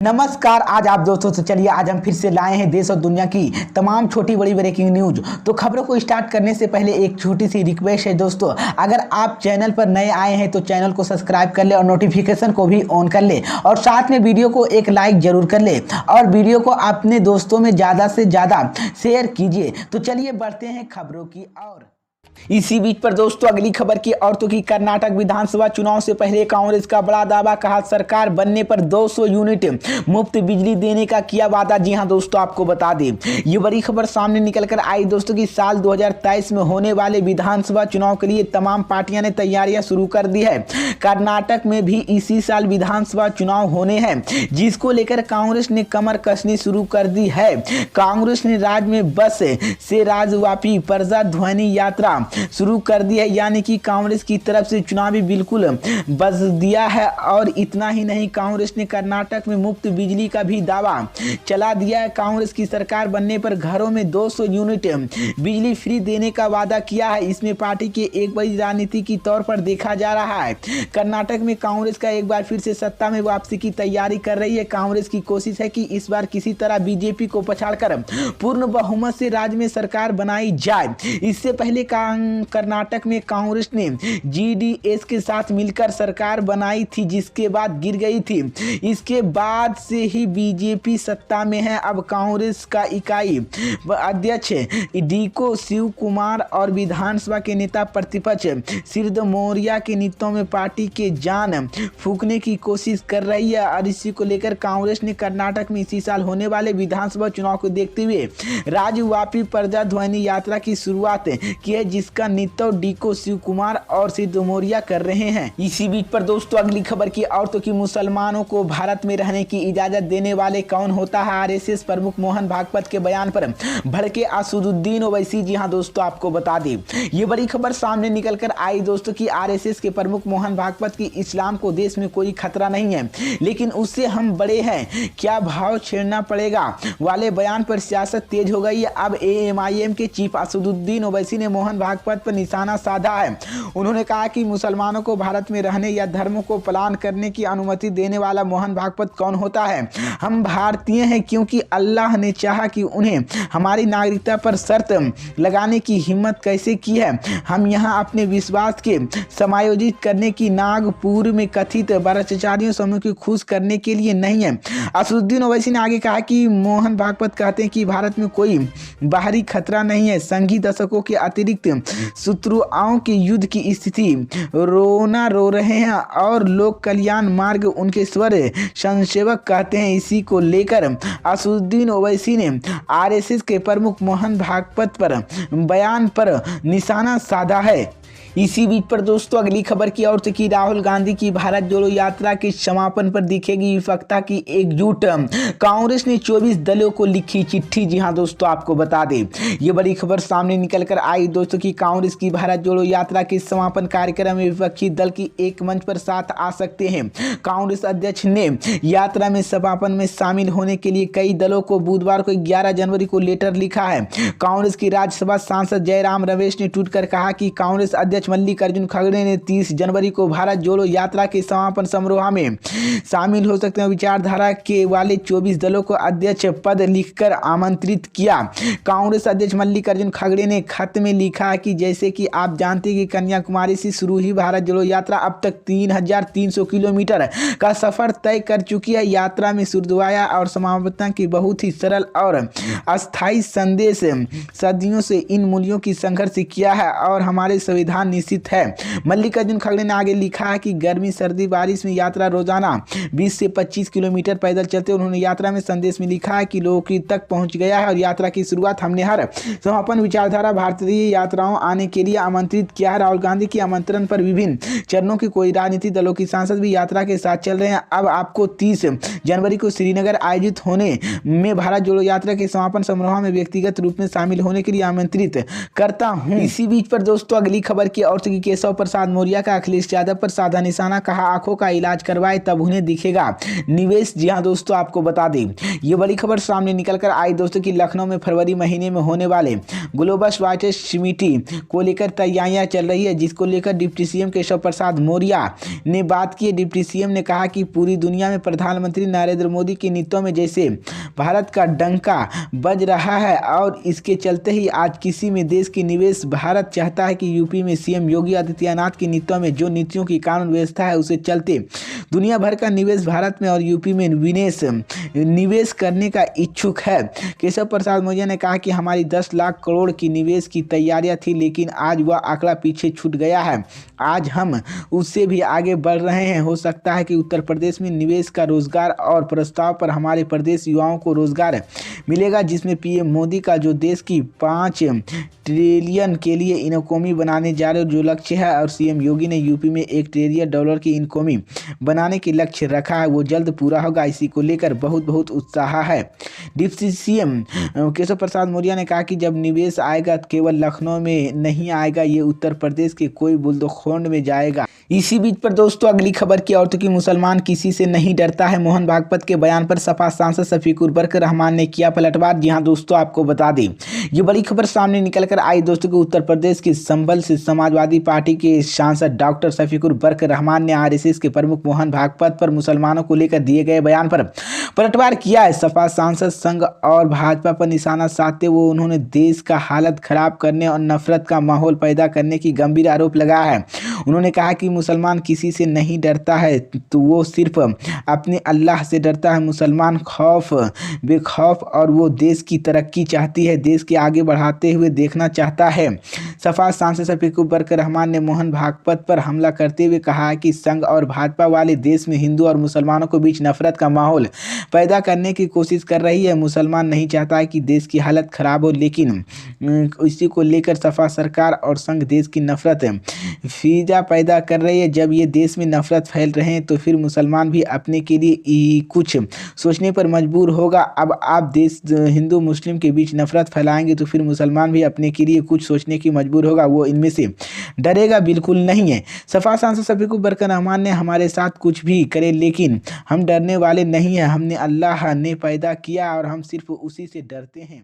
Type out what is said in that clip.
नमस्कार। आज आप दोस्तों से चलिए आज हम फिर से लाए हैं देश और दुनिया की तमाम छोटी बड़ी ब्रेकिंग न्यूज। तो खबरों को स्टार्ट करने से पहले एक छोटी सी रिक्वेस्ट है दोस्तों, अगर आप चैनल पर नए आए हैं तो चैनल को सब्सक्राइब कर ले और नोटिफिकेशन को भी ऑन कर ले और साथ में वीडियो को एक लाइक जरूर कर ले और वीडियो को अपने दोस्तों में ज़्यादा से ज़्यादा शेयर कीजिए। तो चलिए बढ़ते हैं खबरों की ओर। इसी बीच पर दोस्तों अगली खबर की और तो कि कर्नाटक विधानसभा चुनाव से पहले कांग्रेस का बड़ा दावा, कहा सरकार बनने पर 200 यूनिट मुफ्त बिजली देने का किया वादा। जी हां दोस्तों, आपको बता दें ये बड़ी खबर सामने निकल कर आई दोस्तों कि साल 2023 में होने वाले विधानसभा चुनाव के लिए तमाम पार्टियां ने तैयारियां शुरू कर दी है। कर्नाटक में भी इसी साल विधानसभा चुनाव होने हैं, जिसको लेकर कांग्रेस ने कमर कसनी शुरू कर दी है। कांग्रेस ने राज्य में बस से राज्यव्यापी प्रजा ध्वनि यात्रा शुरू कर दी है, यानी कि कांग्रेस की तरफ से चुनावी बिल्कुल बज दिया है। और इतना ही नहीं, कांग्रेस ने कर्नाटक में मुफ्त बिजली का भी दावा चला दिया है। कांग्रेस की सरकार बनने पर घरों में 200 यूनिट बिजली फ्री देने का वादा किया है। इसमें पार्टी के एक बड़ी राजनीति की तौर पर देखा जा रहा है। कर्नाटक में कांग्रेस का एक बार फिर से सत्ता में वापसी की तैयारी कर रही है। कांग्रेस की कोशिश है कि इस बार किसी तरह बीजेपी को पछाड़कर पूर्ण बहुमत से राज्य में सरकार बनाई जाए। इससे पहले कर्नाटक में कांग्रेस ने जेडीएस के साथ मिलकर सरकार बनाई थी, जिसके बाद गिर गई थी। इसके बाद से ही बीजेपी सत्ता में है। अब कांग्रेस का इकाई अध्यक्ष डीको शिव कुमार और विधानसभा के नेता प्रतिपक्ष सिद्धरामैया के नेतृत्व में पार्टी के जान फूंकने की कोशिश कर रही है। और इसी को लेकर कांग्रेस ने कर्नाटक में इसी साल होने वाले विधानसभा चुनाव को देखते हुए राज्यव्यापी प्रजा ध्वनि यात्रा की शुरुआत की है, जिसका नेतृत्व डीको शिव कुमार और सिद्धरामैया कर रहे हैं। इसी बीच पर दोस्तों अगली खबर की और तो कि मुसलमानों को भारत में रहने की इजाजत देने वाले कौन होता है। आरएसएस प्रमुख मोहन भागवत के बयान पर भड़के असदुद्दीन ओवैसी। जी हां दोस्तों, आपको बता दें ये बड़ी खबर सामने निकल कर आई दोस्तों कि आरएसएस के प्रमुख मोहन भागवत की इस्लाम को देश में कोई खतरा नहीं है, लेकिन उससे हम बड़े हैं, क्या भाव छेड़ना पड़ेगा वाले बयान पर सियासत तेज हो गई है। अब एएमआईएम के चीफ असदुद्दीन ओवैसी ने मोहन भागवत पर निशाना साधा है। उन्होंने कहा कि मुसलमानों को भारत में रहने या धर्म को पालन करने की अनुमति देने वाला मोहन भागवत कौन होता है। हम भारतीय हैं क्योंकि अल्लाह ने चाहा कि उन्हें हमारी नागरिकता पर शर्त लगाने की हिम्मत कैसे की है। हम यहाँ अपने विश्वास के समायोजित करने की नागपुर में कथित भ्रष्टाचारियों समूह को खुश करने के लिए नहीं है। असदुद्दीन ओवैसी ने आगे कहा कि मोहन भागवत कहते हैं कि भारत में कोई बाहरी खतरा नहीं है। संघी दशकों के अतिरिक्त शत्रुओं के युद्ध की स्थिति रोना रो रहे हैं और लोक कल्याण मार्ग उनके स्वर संसेवक कहते हैं। इसी को लेकर असदुद्दीन ओवैसी ने आरएसएस के प्रमुख मोहन भागवत पर बयान पर निशाना साधा है। इसी बीच पर दोस्तों अगली खबर की और तो कि राहुल गांधी की भारत जोड़ो यात्रा के समापन पर दिखेगी विपक्षता की एकजुट। कांग्रेस ने 24 दलों को लिखी चिट्ठी। जी हां दोस्तों, आपको बता दें ये बड़ी खबर सामने निकल कर आई दोस्तों कि कांग्रेस की भारत जोड़ो यात्रा के समापन कार्यक्रम में विपक्षी दल की एक मंच पर साथ आ सकते हैं। कांग्रेस अध्यक्ष ने यात्रा में समापन में शामिल होने के लिए कई दलों को बुधवार को 11 जनवरी को लेटर लिखा है। कांग्रेस की राज्यसभा सांसद जयराम रमेश ने ट्वीट कर कहा कि कांग्रेस अध्यक्ष मल्लिकार्जुन खड़गे ने 30 जनवरी को भारत जोड़ो यात्रा के समापन समारोह में शामिल हो सकते हैं। विचारधारा के वाले 24 दलों को अध्यक्ष पद लिखकर आमंत्रित किया। कांग्रेस अध्यक्ष मल्लिकार्जुन खड़गे ने खत में लिखा कि जैसे कि आप जानते हैं कि कन्याकुमारी से शुरू हुई भारत जोड़ो यात्रा अब तक 3300 किलोमीटर का सफर तय कर चुकी है। यात्रा में शुद्धवाया और समानता की बहुत ही सरल और अस्थायी संदेश सदियों से इन मूल्यों की संघर्ष किया है और हमारे संविधान निश्चित है। मल्लिकार्जुन खड़गे ने आगे लिखा है कि गर्मी सर्दी बारिश में यात्रा रोजाना 20 से 25 किलोमीटर पैदल चलते। उन्होंने यात्रा में संदेश में लिखा है कि लोगों तक पहुंच गया है और यात्रा की शुरुआत हमने हर समापन विचारधारा भारतीय यात्राओं आने के लिए आमंत्रित किया है। राहुल गांधी के आमंत्रण पर विभिन्न चरणों के कोई राजनीतिक दलों की सांसद भी यात्रा के साथ चल रहे हैं। अब आपको 30 जनवरी को श्रीनगर आयोजित होने में भारत जोड़ो यात्रा के समापन समारोह में व्यक्तिगत रूप में शामिल होने के लिए आमंत्रित करता हूँ। इसी बीच पर दोस्तों अगली खबर की और कि केशव प्रसाद मौर्य का अखिलेश यादव पर साधा निशाना, कहा आंखों का इलाज करवाए तब उन्हें दिखेगा निवेश। जी हां दोस्तों, आपको बता दें ये बड़ी खबर सामने निकल कर आई दोस्तों कि लखनऊ में फरवरी महीने में होने वाले ग्लोबल स्वाइटेज समिटी को लेकर तैयारियां चल रही है, जिसको लेकर डिप्टी सीएम केशव प्रसाद मौर्य ने बात की। डिप्टी सीएम ने कहा कि पूरी दुनिया में प्रधानमंत्री नरेंद्र मोदी के नेतृत्व में जैसे भारत का डंका बज रहा है और इसके चलते ही आज किसी में देश की निवेश भारत चाहता है कि यूपी में सीएम योगी आदित्यनाथ के नेतृत्व में जो नीतियों की कानून व्यवस्था है उसे चलते दुनिया भर का निवेश भारत में और यूपी में निवेश करने का इच्छुक है। केशव प्रसाद मौर्य ने कहा कि हमारी 10 लाख करोड़ की निवेश की तैयारियां थी, लेकिन आज वह आंकड़ा पीछे छूट गया है। आज हम उससे भी आगे बढ़ रहे हैं। हो सकता है कि उत्तर प्रदेश में निवेश का रोजगार और प्रस्ताव पर हमारे प्रदेश युवाओं को रोजगार मिलेगा, जिसमें पीएम मोदी का जो देश की 5 ट्रिलियन के लिए इकोनॉमी बनाने जा रहे जो लक्ष्य है और सीएम योगी ने यूपी में $1 ट्रिलियन की इकोनॉमी बनाने के लक्ष्य रखा है, वो जल्द पूरा होगा। इसी को लेकर बहुत उत्साह है। डिप्टी सीएम केशव प्रसाद मौर्य ने कहा कि जब निवेश आएगा केवल लखनऊ में नहीं आएगा, ये उत्तर प्रदेश के कोई बुंदेलखंड में जाएगा। इसी बीच पर दोस्तों अगली खबर की औरतों की मुसलमान किसी से नहीं डरता है, मोहन भागवत के बयान पर सपा सांसद शफीकुर बरकर रहमान ने किया पलटवार। जी हां दोस्तों, आपको बता दें ये बड़ी खबर सामने निकल कर आई दोस्तों कि उत्तर प्रदेश के संभल से समाजवादी पार्टी के सांसद डॉक्टर शफीकुर बरकर रहमान ने आरएसएस के प्रमुख मोहन भागवत पर मुसलमानों को लेकर दिए गए बयान पर पलटवार किया है। सपा सांसद संघ और भाजपा पर निशाना साधते हुए उन्होंने देश का हालत खराब करने और नफरत का माहौल पैदा करने की गंभीर आरोप लगाया है। उन्होंने कहा कि मुसलमान किसी से नहीं डरता है, तो वो सिर्फ अपने अल्लाह से डरता है। मुसलमान खौफ बेखौफ और वो देश की तरक्की चाहती है, देश के आगे बढ़ाते हुए देखना चाहता है। सपा सांसद शफीकुर बरकर रहमान ने मोहन भागवत पर हमला करते हुए कहा कि संघ और भाजपा वाले देश में हिंदू और मुसलमानों के बीच नफरत का माहौल पैदा करने की कोशिश कर रही है। मुसलमान नहीं चाहता है कि देश की हालत खराब हो, लेकिन इसी को लेकर सपा सरकार और संघ देश की नफरत फीजा पैदा कर रही है। जब ये देश में नफरत फैल रहे हैं तो फिर मुसलमान भी अपने के लिए कुछ सोचने पर मजबूर होगा। अब आप देश हिंदू मुस्लिम के बीच नफरत फैलाएंगे तो फिर मुसलमान भी अपने के लिए कुछ सोचने की मजबूर होगा, वो इनमें से डरेगा बिल्कुल नहीं है। सपा सांसद शफीकुर बरकर रहमान ने हमारे साथ कुछ भी करे लेकिन हम डरने वाले नहीं हैं। हमने अल्लाह ने पैदा किया और हम सिर्फ उसी से डरते हैं।